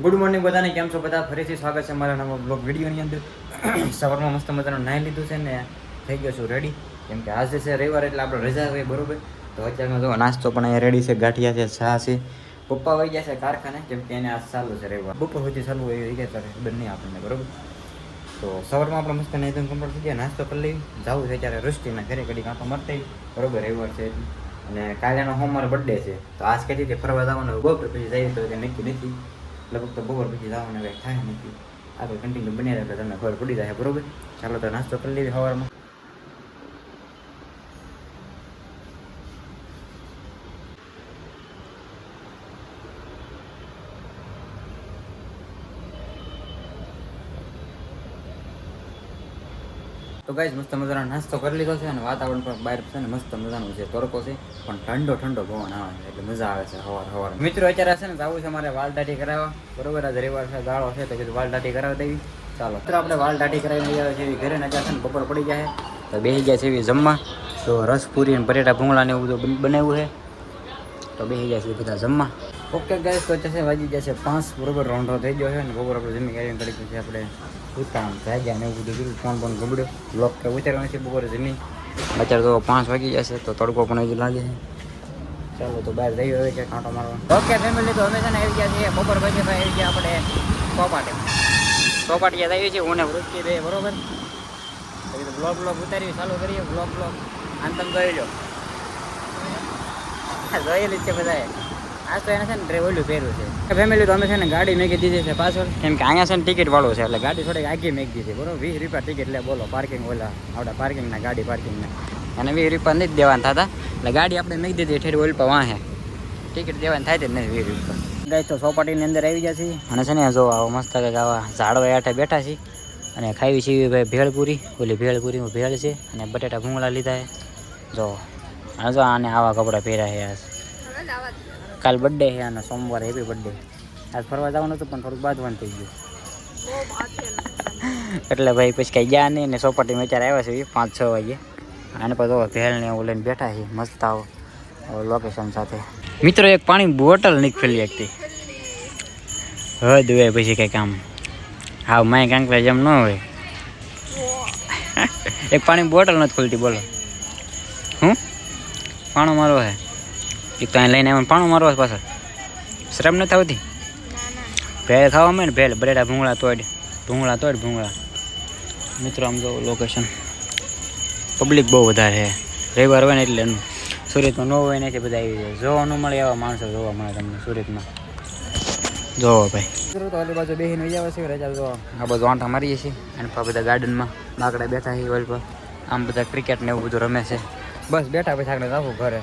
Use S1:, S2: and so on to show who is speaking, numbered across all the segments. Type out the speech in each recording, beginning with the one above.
S1: Good morning બધાને, કેમ છો બધા? ફરીથી સ્વાગત છે મારા નવા બ્લોગ વિડીયોની અંદર. સવારમાં મસ્ત મજાનું નાહી લીધું છે ને થઈ ગયો છું રેડી. કેમ કે આજે છે રવિવાર એટલે આપણે રજા હોય બરોબર. તો અત્યારમાં જો નાસ્તો પણ અહીંયા રેડી છે, ગાંઠિયા છે, ચા છે. પપ્પા વહી ગયા છે કારખાને, કેમ કે એને આ ચાલુ છે રવિવાર. બપોર સુધી ચાલુ હોય એ ગયા ત્યારે ખબર નહીં આપણને બરોબર. તો સવારમાં આપણે મસ્ત નહીં કમ્પ્લીટ થઈ ગયા, નાસ્તો કરી લઈ જવું છે ત્યારે રૂષ્ટિના ઘરે ઘડી કાંટો મરતા બરોબર રવિવાર છે એટલે. અને કાલેનો હોમવાર બર્થડે છે તો આજ કહેતી હતી ફરવા જવાનું, બપોર પછી જઈએ તો નક્કી નથી. લગભગ તો બપોર પછી જવાનું કંઈક થાય નથી. આગળ કન્ટિન્યુ બની રહે તમને ખબર પડી જાય બરોબર. ચાલો તો નાસ્તો કરી લેવી સવારમાં. તો ગાઈસ મસ્ત મજાનો નાસ્તો કરી લીધો છે અને વાતાવરણ પણ બહાર છે ને મસ્ત મજાનું છે, તડકો છે પણ ઠંડો ઠંડો પવન આવે છે એટલે મજા આવે છે સવાર. મિત્રો અત્યારે છે ને જવું છે મારે વાલ દાઢી કરાવવા બરોબર. આજે રવિવાર છે, ગાળો છે તો કીધું વાલ દાઢી કરાવી દેવી. ચાલો મિત્રો આપણે વાલ દાઢી કરાવીને લઈ આવે છે ઘરે ને અત્યારે છે ને બપોર પડી જાય તો બેસી ગયા છે એવી જમવા. તો રસ પૂરી અને બટેટા ભૂંગળા ને એવું બધું બનાવ્યું છે તો બેસી જાય છે બધા જમવા. ઓકે ગાઈસ તો છે વાગી જશે 5 બરોબર. રોંઢો થઈ ગયો છે ને બપોર આપણે જમી કરીને તરીકે છે આપણે ઉતાણ જાગ્યા ને એવું બધું કર્યું. ફોન પણ ગબડ્યો, બ્લોક કે ઉતારવાનું છે બપોરે જમી. અત્યારે તો 5 વાગી જશે તો તડકો પણ હજી લાગે છે. ચાલો તો બહાર જઈએ હવે કે કાંટો મારવા. ઓકે ફેમિલી તો અમે છે ને આવી ગયા છીએ બપોર પછી ભાઈ આવી ગયા આપણે ચોપાટીયા જઈએ છીએ હું ને વૃત્તિ બે બરોબર. તો બ્લોગ ઉતારી ચાલુ કરીએ. બ્લોગ આમ તમે જોઈ લો, જોયેલી જ છે બધાએ. આજ તો એને છે ને ઓલું પહેર્યું છે ફેમિલી. તો અમે છે ને ગાડી મેકી દીધી છે પાછળ, કેમ કે અહીંયા છે ને ટિકિટ વાળો છે એટલે ગાડી થોડીક આગી મેકી દીધી બરોબર. 20 રૂપિયા ટિકિટ લે બોલો. પાર્કિંગ ઓલા આપણા પાર્કિંગના ગાડી પાર્કિંગના અને 20 રૂપિયા નથી દેવાના થતા એટલે ગાડી આપણે મેકી દીધી ઠેર ઓલ પર વાહે ટિકિટ દેવાની થાય જ નથી 20 રૂપિયા. ગાય તો ચોપાટીની અંદર આવી ગયા છીએ અને છે ને જો આવો મસ્ત કંઈક આવા ઝાડવા હેઠે બેઠા છીએ અને ખાવી છીએ ભાઈ ભેળપુરી. ઓલી ભેળપુરીમાં ભેળ છે અને બટેટા ભૂંગળા લીધા છે જો. અને જો આને આવા કપડાં પહેર્યા છે આજ. કાલ બર્થડે છે અને સોમવારે હેપી બર્થડે. આજ ફરવા જવાનું હતું પણ થોડુંક બાંધવાનું થઈ ગયું એટલે ભાઈ પછી કંઈ ગયા નહીં ને ચોપાટીમાં અત્યારે આવ્યા છે 5-6 વાગે. આને પછી ભેળ ને એવું લઈને બેઠા છે મસ્ત આવો લોકેશન સાથે. મિત્રો એક પાણી બોટલ નીકળેલી હતી હદ હોય પછી કંઈક આમ હા માય કાંકરા જેમ ન હોય. એક પાણી બોટલ નથી ખુલતી બોલો. હું પાણો મારો હે એક તો અહીં લઈને આવ્યો પાણો મારવા પાછળ શરમ નથી આવતી? ભેળ ખાવા માં ને ભેળ બટેટા ભૂંગળા ભૂંગળા. મિત્રો આમ જો લોકેશન પબ્લિક બહુ વધારે છે રવિવાર હોય ને એટલે સુરતમાં ન હોય ને કે બધા આવી જાય. જોવા ન મળે એવા માણસો જોવા મળે તમને સુરતમાં. જોવો ભાઈ સુરત ઓલી બાજુ બેસીને વહી આવે છે રજા જો આ બધું આંટા મારીએ છીએ અને બધા ગાર્ડનમાં બાકડા બેઠા છીએ ઓલ પર. આમ બધા ક્રિકેટ ને એવું બધું રમે છે. બસ બેઠા પછી આગળ જાવું ઘરે.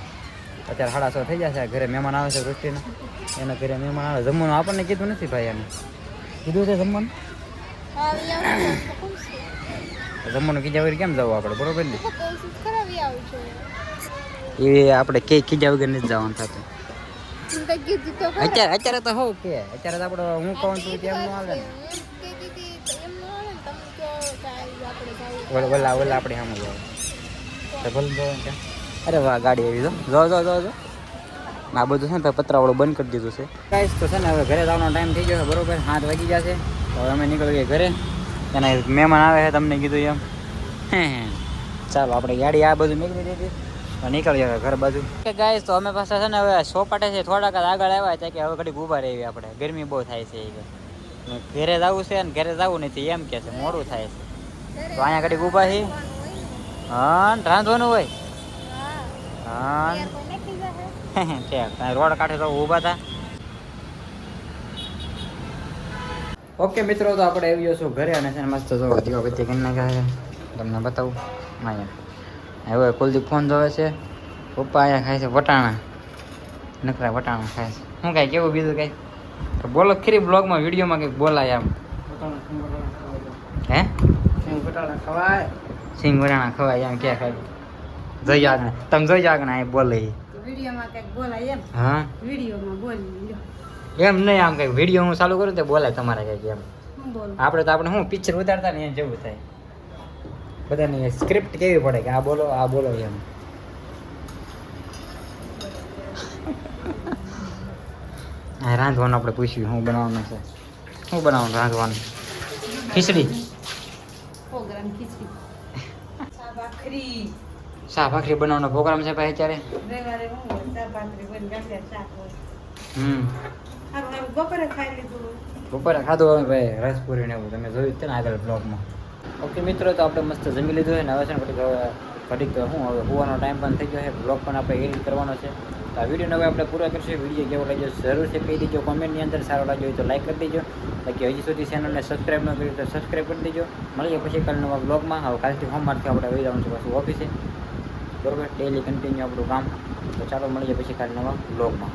S1: અત્યારે 6:30 થઈ જશે. ઘરે મહેમાન આવે છે વૃષ્ટિના, એના ઘરે મહેમાન આવે. જમવાનું આપણને કીધું નથી ભાઈ, એને કીધું છે જમવાનું કીધા વગર કેમ જવું આપણે બરોબર ને? એ આપણે કે કીધા વગર નથી જવાનું થતું. અત્યારે તો હોવ કે અત્યારે તો આપણે હું કહું છું કેમ ન આવે ને ઓલા આપણે સામે જાવ તો ભલે જો. અરે વાહ ગાડી આવી જો આ બધું છે ને પતરાવાળું બંધ કરી દીધું છે ગાઈસ. તો છે ને હવે ઘરે જવાનો ટાઈમ થઈ ગયો છે બરોબર. 7 વાગી જશે તો હવે અમે નીકળી ગયા ઘરે. એના મહેમાન આવે છે તમને કીધું એમ. ચાલો આપણે ગાડી આ બધું નીકળી દીધી તો નીકળી જાય ઘર બાજુ. ગાઈસ તો અમે પાસે છે ને હવે ચોપાટે છે થોડાક આગળ આવ્યા છે કે હવે ઘડીક ઊભા રહેવી આપણે, ગરમી બહુ થાય છે. ઘરે જવું છે ને ઘરે જવું નથી એમ કે છે, મોડું થાય છે તો અહીંયા ઘડીક ઊભા છે. હા રાંધવાનું હોય હા રોડ કાંઠે તો ઊભા હતા. ઓકે મિત્રો તો આપણે આવી જશું ઘરે અને છે ને મસ્ત જો દીવાબત્તી કરી નાખ્યા છે તમને બતાવું. અહીંયા હવે કુલદીપ ફોન જોવે છે. પપ્પા અહીંયા ખાય છે વટાણા, નકરા વટાણા ખાય છે. શું કાંઈ કેવું બીજું કાંઈ બોલો ખરી બ્લોગમાં વિડીયોમાં કંઈક બોલાય આમ હે? સિંગ વટાણા ખવાય એમ ક્યાં ખાય? જોઈ આગળ તમે જોઈ આગળ અહીં બોલે વિડીયોમાં કંઈક બોલાય એમ. હા વિડીયોમાં બોલી એમ નહીં આમ કંઈક વિડીયો હું ચાલુ કરું તો બોલાય તમારે કંઈક એમ. આપણે તો આપણે શું પિક્ચર ઉતારતા ને એમ જેવું થાય. બધાની સ્ક્રિપ્ટ કેવી પડે કે આ બોલો એમ. રાંધવાનું આપણે પૂછ્યું શું બનાવવાનું છે શું બનાવવાનું રાંધવાનું? ખીચડી.
S2: પ્રોગ્રામ ખીચડી. ચા ભાખરી.
S1: શાક ભાખરી બનાવવાનો પ્રોગ્રામ છે ભાઈ અત્યારે.
S2: રવિવારે હું હોય ચા ભાખરી બની ગાંઠિયા શાક હોય.
S1: હારું
S2: હારું બપોરે ખાઈ લીધું.
S1: બપોરે ખાધું હવે ભાઈ રસપુરી ને એવું તમે જોયું જ છે ને આગળ બ્લોગમાં. ઓકે મિત્રો, તો આપણે મસ્ત જમી લીધું છે ને હવે છે ને ઘડીક તો શું હવે હોવાનો ટાઈમ પણ થઈ ગયો છે. બ્લોગ પણ આપણે એડિટ કરવાનો છે. તો આ વિડીયોને હવે આપણે પૂરા કરીશું. વિડીયો કેવો લાગ્યો જરૂરથી કહી દેજો કોમેન્ટની અંદર. સારો લાગ્યો હોય તો લાઈક કરી દેજો. બાકી હજી સુધી ચેનલને સબસ્ક્રાઈબ ન કર્યું તો સબસ્ક્રાઈબ કરી દેજો. મળીએ પછી કાલ નવા બ્લોગમાં. હવે કાલથી સોમવારથી આપણે આવી જવાનું છે પાછું ઓફિસે. બરોબર, ડેલી કન્ટિન્યુ આપણું કામ. તો ચાલો મળીએ પછી કાલ નવા બ્લોગમાં.